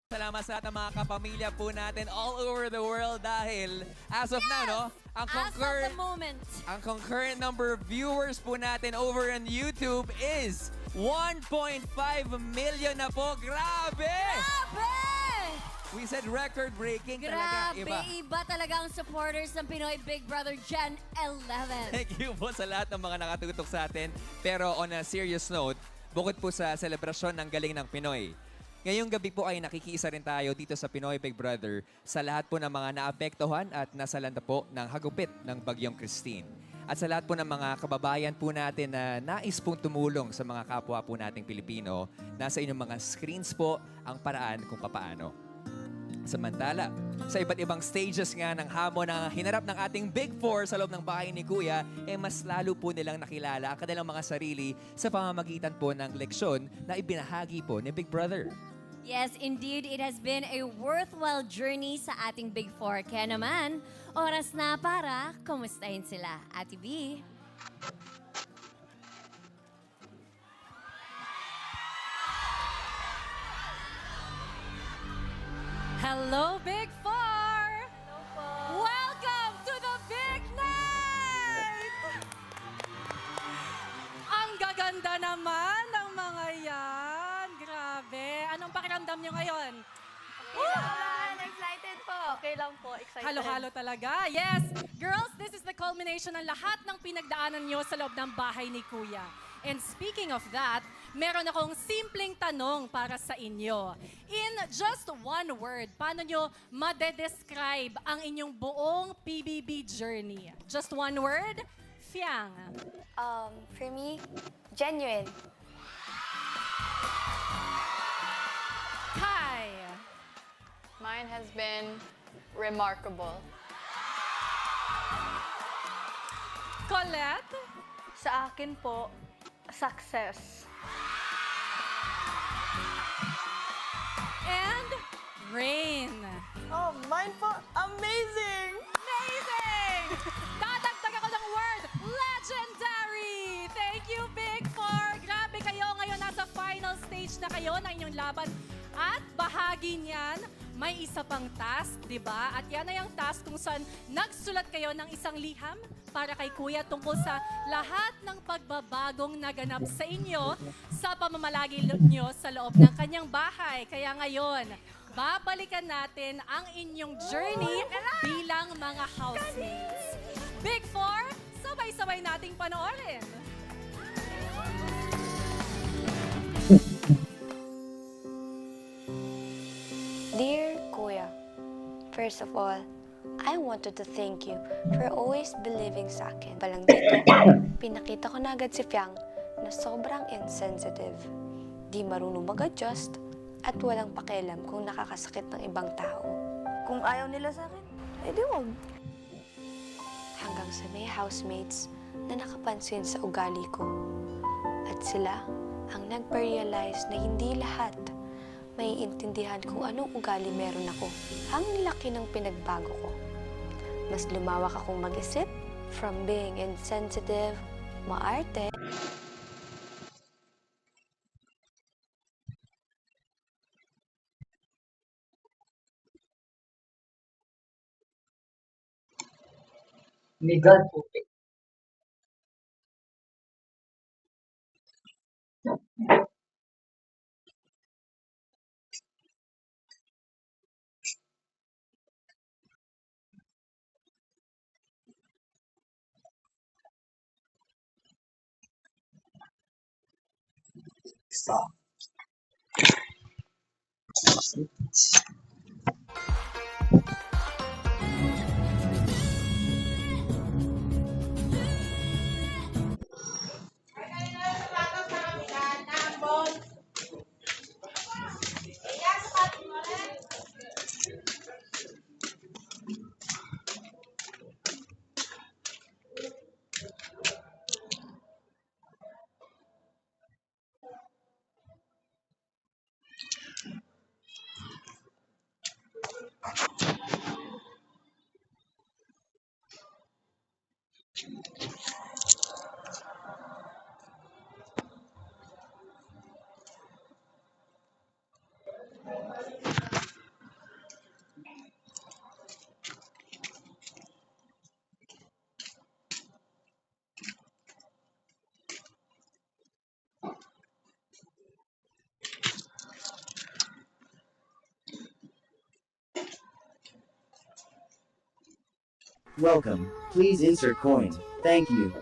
Salamat sa lahat ng mga kapamilya po natin all over the world dahil as of now, no? Ang As of the moment. concurrent number of viewers po natin over on YouTube is 1.5 million na po. Grabe! Grabe! We said record-breaking talaga. Grabe, iba talaga ang supporters ng Pinoy Big Brother Gen 11. Thank you po sa lahat ng mga nakatutok sa atin. Pero on a serious note, bukod po sa selebrasyon ng galing ng Pinoy, ngayong gabi po ay nakikiisa rin tayo dito sa Pinoy Big Brother sa lahat po ng mga naapektuhan at nasalanta po ng hagupit ng Bagyong Christine. At sa lahat po ng mga kababayan po natin na nais pong tumulong sa mga kapwa po nating Pilipino, nasa inyong mga screens po ang paraan kung papaano. Samantala, sa iba't ibang stages nga ng hamon na hinarap ng ating Big Four sa loob ng bahay ni Kuya, mas lalo po nilang nakilala ang kanilang mga sarili sa pamamagitan po ng leksyon na ibinahagi po ni Big Brother. Yes, indeed, it has been a worthwhile journey sa ating Big Four. Kaya naman, oras na para kumustahin sila. Ate B. Hello, Big Four! Hello po! Welcome to the big night! Ang gaganda naman ng mga yan. Grabe. Anong pakiramdam nyo ngayon? Excited po. Okay lang po, excited. Halo-halo talaga. Yes. Girls, this is the culmination ng lahat ng pinagdaanan nyo sa loob ng bahay ni Kuya. And speaking of that, meron akong simpleng tanong para sa inyo. In just one word, paano nyo madedescribe ang inyong buong PBB journey? Just one word? Fiang. For me, genuine. Kai. Mine has been remarkable. Colette. Sa akin po, success. And Rain. Oh, mine po, amazing! Amazing! Dadagdag ako ng word, legendary! Thank you, Big Four! Grabe kayo, ngayon nasa final stage na kayo ng inyong laban. At bahagi niyan, may isa pang task, di ba? At yan ay ang task kung saan nagsulat kayo ng isang liham para kay Kuya tungkol sa lahat ng pagbabagong naganap sa inyo sa pamamalagi nyo sa loob ng kanyang bahay. Kaya ngayon, babalikan natin ang inyong journey bilang mga housemates. Big Four, sabay-sabay nating panoorin. Dear Kuya, first of all, I wanted to thank you for always believing sa akin. Palang dito, pinakita ko na agad si Fiang na sobrang insensitive. Di marunong mag-adjust at walang pakialam kung nakakasakit ng ibang tao. Kung ayaw nila sa akin, di wag. Hanggang sa may housemates na nakapansin sa ugali ko. At sila ang nagpa-realize na hindi lahat may intindihan kung anong ugali meron ako. Ang laki ng pinagbago ko. Mas lumawak akong mag-isip from being insensitive, maarte, Ni God puti. Stop. Welcome. Please insert coin. Thank you.